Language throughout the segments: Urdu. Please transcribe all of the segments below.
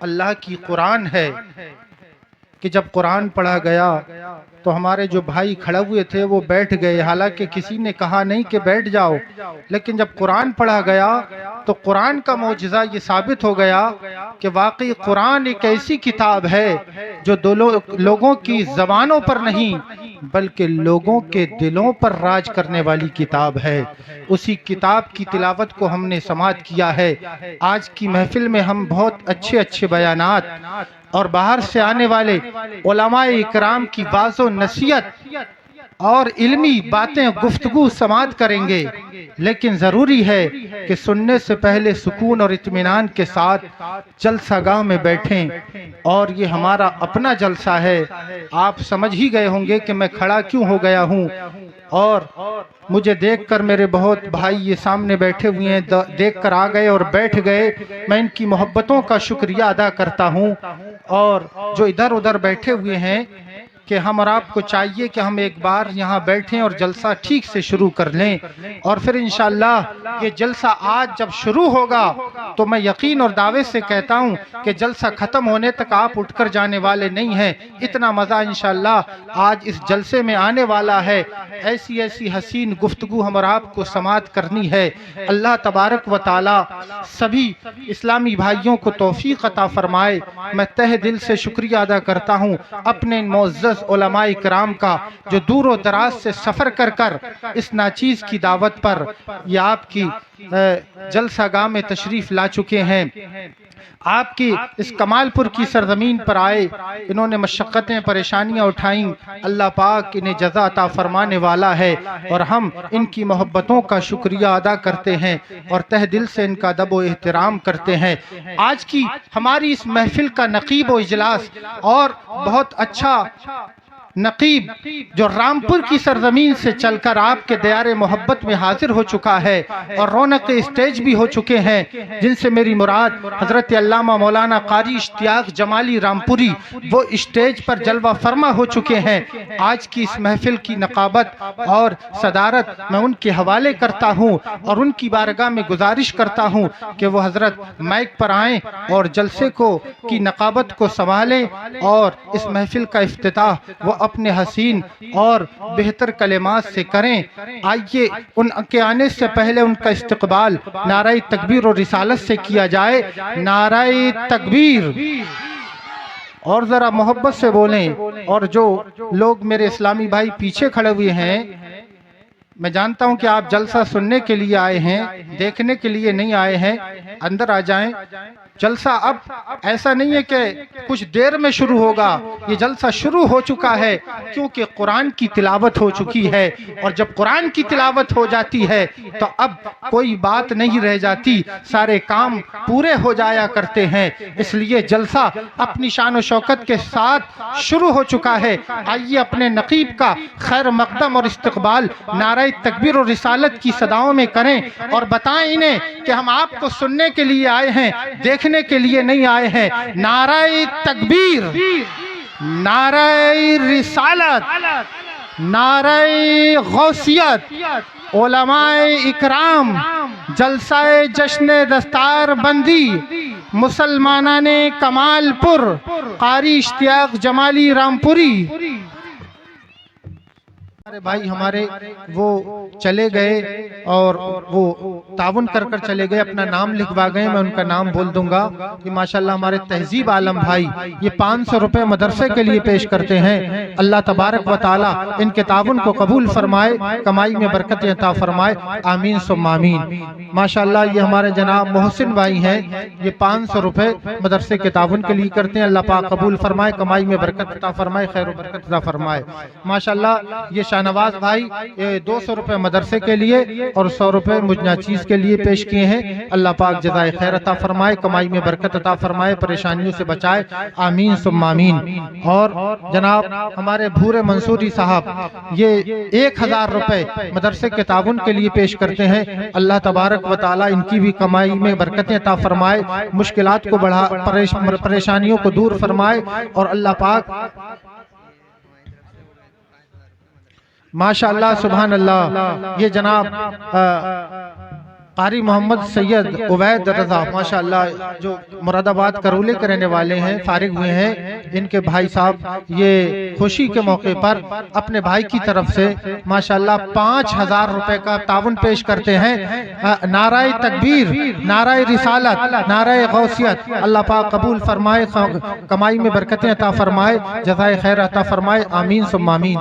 اللہ کی قرآن ہے کہ جب قرآن پڑھا گیا تو ہمارے جو بھائی کھڑے ہوئے تھے وہ بیٹھ گئے، حالانکہ کسی نے کہا نہیں کہ بیٹھ جاؤ، لیکن جب قرآن پڑھا گیا تو قرآن کا معجزہ یہ ثابت ہو گیا کہ واقعی قرآن ایک ایسی کتاب ہے جو لوگوں کی زبانوں پر نہیں بلکہ لوگوں کے دلوں پر راج کرنے والی کتاب ہے۔ اسی کتاب کی تلاوت کو ہم نے سماعت کیا ہے۔ آج کی محفل میں ہم بہت اچھے بیانات اور باہر سے آنے والے علماء اکرام کی واعظ و نصیحت اور علمی باتیں گفتگو سماعت کریں گے، لیکن ضروری ہے کہ سننے سے پہلے سکون اور اطمینان کے ساتھ جلسہ گاہ میں بیٹھیں، اور یہ ہمارا اپنا جلسہ ہے۔ آپ سمجھ ہی گئے ہوں گے کہ میں کھڑا کیوں ہو گیا ہوں، اور مجھے دیکھ کر میرے بہت بھائی یہ سامنے بیٹھے ہوئے ہیں، دیکھ کر آ گئے اور بیٹھ گئے۔ میں ان کی محبتوں کا شکریہ ادا کرتا ہوں، اور جو ادھر ادھر بیٹھے ہوئے ہیں کہ ہم اور آپ کو چاہیے کہ ہم ایک بار یہاں بیٹھیں اور جلسہ ٹھیک سے شروع کر لیں، اور پھر انشاءاللہ یہ جلسہ آج جب شروع ہوگا تو میں یقین اور دعوے سے کہتا ہوں کہ جلسہ ختم ہونے تک آپ اٹھ کر جانے والے نہیں ہیں۔ اتنا مزہ انشاءاللہ آج اس جلسے میں آنے والا ہے۔ ایسی حسین گفتگو ہم اور آپ کو سماعت کرنی ہے۔ اللہ تبارک و تعالی سبھی اسلامی بھائیوں کو توفیق عطا فرمائے۔ میں تہ دل سے شکریہ ادا کرتا ہوں اپنے معزز علماء کرام کا، جو دور و دراز سے سفر کر کر اس ناچیز کی دعوت پر یا آپ کی جلسہ گاہ میں تشریف لا چکے ہیں۔ آپ کی اس کمال پور کی سرزمین پر آئے، انہوں نے مشقتیں پریشانیاں اٹھائیں، اللہ پاک انہیں جزا عطا فرمانے والا ہے، اور ہم ان کی محبتوں کا شکریہ ادا کرتے ہیں اور تہ دل سے ان کا ادب و احترام کرتے ہیں۔ آج کی ہماری اس محفل کا نقیب و اجلاس اور بہت اچھا نقیب جو رامپور کی سرزمین سے چل کر آپ کے دیار محبت میں حاضر ہو چکا ہے، اور رونق اسٹیج بھی ہو چکے ہیں، جن سے میری مراد حضرت علامہ مولانا قاری اشتیاق جمالی رامپوری، وہ اسٹیج پر جلوہ فرما ہو چکے ہیں۔ آج کی اس محفل کی نقابت اور صدارت میں ان کے حوالے کرتا ہوں، اور ان کی بارگاہ میں گزارش کرتا ہوں کہ وہ حضرت مائک پر آئیں اور جلسے کی نقابت کو سنبھالیں، اور اس محفل کا افتتاح وہ اپنے حسین اور بہتر کلمات سے کریں۔ آئیے ان کے آنے سے پہلے ان کا استقبال نعرہ تکبیر اور رسالت سے کیا جائے۔ نعرہ تکبیر، اور ذرا محبت سے بولیں۔ اور جو لوگ میرے اسلامی بھائی پیچھے کھڑے ہوئے ہیں، میں جانتا ہوں کہ آپ جلسہ سننے کے لیے آئے ہیں، دیکھنے کے لیے نہیں آئے ہیں، اندر آ جائیں۔ جلسہ اب ایسا نہیں ہے کہ کچھ دیر میں شروع ہوگا، یہ جلسہ شروع ہو چکا ہے، کیونکہ قرآن کی تلاوت ہو چکی ہے، اور جب قرآن کی تلاوت ہو جاتی ہے تو اب کوئی بات نہیں رہ جاتی، سارے کام پورے ہو جایا کرتے ہیں۔ اس لیے جلسہ اپنی شان و شوکت کے ساتھ شروع ہو چکا ہے۔ آئیے اپنے نقیب کا خیر مقدم اور استقبال نعرہ تکبیر و رسالت کی صداؤں میں کریں، اور بتائیں انہیں کہ ہم آپ کو سننے کے لیے آئے ہیں، دیکھنے کے لیے نہیں آئے ہیں۔ نعرہ تکبیر، نعرہ رسالت، نعرہ غوثیت، علماء اکرام، جلسہ جشن دستار بندی مسلمانان کمال پور قاری اشتیاق جمالی رامپوری۔ بھائی ہمارے وہ چلے گئے اور وہ تعاون کر چلے گئے، اپنا نام لکھوا گئے، میں ان کا نام بول دوں گا کہ ماشاءاللہ ہمارے تہذیب عالم بھائی یہ 500 روپے مدرسے کے لیے پیش کرتے ہیں۔ اللہ تبارک و تعالی ان کے تعاون کو قبول فرمائے، کمائی میں برکت عطا فرمائے، آمین ثم آمین۔ ماشاءاللہ یہ ہمارے جناب محسن بھائی ہیں، یہ 500 روپے مدرسے کے تعاون کے لیے کرتے ہیں، اللہ پاک قبول فرمائے، کمائی میں برکت عطا فرمائے، خیر و برکت عطا فرمائے۔ ماشاءاللہ یہ شاہنواز بھائی 200 روپے مدرسے کے لیے اور 100 روپے مجھ ناچیز کے لیے پیش کیے ہیں، اللہ پاک جزائے خیر عطا فرمائے، کمائی میں برکت عطا فرمائے، پریشانیوں سے بچائے، آمین ثم آمین۔ اور جناب ہمارے بھورے منصوری صاحب یہ 1000 روپے مدرسے کے تعاون کے لیے پیش کرتے ہیں، اللہ تبارک و تعالی ان کی بھی کمائی میں برکتیں عطا فرمائے، مشکلات کو بڑھا، پریشانیوں کو دور فرمائے، اور اللہ پاک ماشاءاللہ سبحان اللہ۔ یہ جناب قاری محمد سید عبید رضا ماشاءاللہ جو مراد آباد کرولے کے رہنے والے ہیں، فارغ ہوئے ہیں، ان کے بھائی صاحب یہ خوشی کے موقع پر اپنے بھائی کی طرف سے ماشاءاللہ 5000 روپے کا تعاون پیش کرتے ہیں۔ نعرہ تکبیر، نعرہ رسالت، نعرہ غوثیت، اللہ پاک قبول فرمائے، کمائی میں برکتیں عطا فرمائے، جزائے خیر عطا فرمائے، آمین ثم آمین۔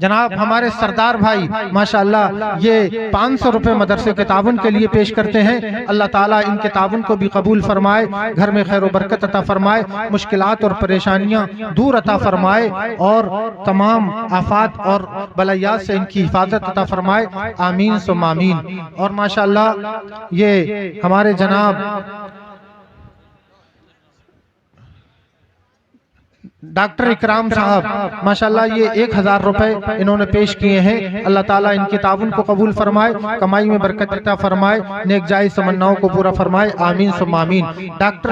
جناب ہمارے سردار بھائی ماشاءاللہ یہ 500 روپے مدرسے کے تعاون کے لیے پیش کرتے ہیں، اللہ تعالیٰ ان کے تعاون کو بھی قبول فرمائے، گھر میں خیر و برکت عطا فرمائے، مشکلات اور پریشانیاں دور عطا فرمائے، اور تمام آفات اور بلایات سے ان کی حفاظت عطا فرمائے، آمین ثم آمین۔ اور ماشاءاللہ یہ ہمارے جناب ڈاکٹر اکرام صاحب ماشاءاللہ یہ 1000 روپے انہوں نے پیش کیے ہیں، اللہ تعالیٰ ان کے تعاون کو قبول فرمائے، کمائی میں برکت عطا فرمائے، نیک جائز تمناؤں کو پورا فرمائے، آمین ثم آمین۔ ڈاکٹر